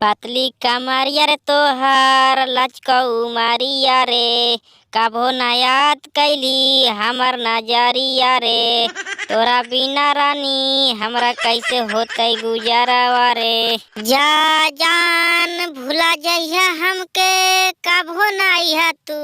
पतली कमरिया रे तोहर लचकऊ मारिया रे, कभो ना याद कैली हमर नजरिया रे। तोरा बिना रानी हमरा कैसे होतै गुजरवा रे। जा जान भुला जइहा हमके कभो ना आइहा तू,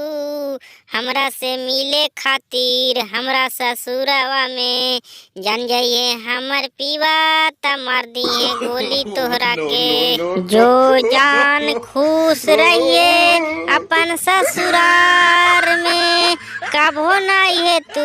हमरा से मिले खातिर हमरा ससुरवा में। जान जाइए हमर पीवा त मार दिए गोली तोहरा के। जो जान खुश रहिए अपन ससुरार में, कभो ना आइहे तू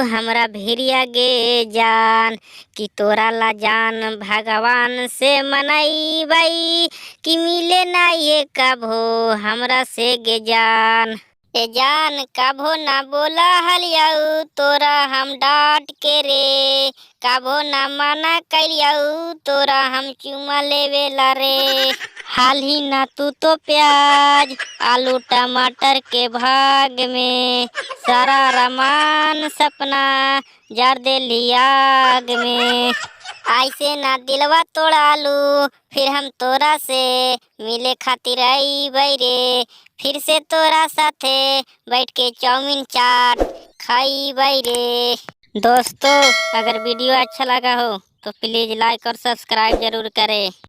हमरा भेरिया गे जान। कि तोरा ला जान भगवान से मनैबै, कि मिले ना ये कभो हमरा से गे जान। ए जान कभो ना बोला हलियाऊ तोरा हम डांट के रे, कभो ना मना करियाऊ तोरा हम चुमा लेवेला रे। हाली ना तू तो प्याज आलू टमाटर के भाग में, सारा रमान सपना जार देली आग में। ऐसे ना दिलवा तोड़ालू फिर हम तोरा से मिले खातिर अइबै रे। फिर से तोरा साथे बैठ के चाउमीन चाट खाइबै रे। दोस्तों अगर वीडियो अच्छा लगा हो तो प्लीज़ लाइक और सब्सक्राइब जरूर करें।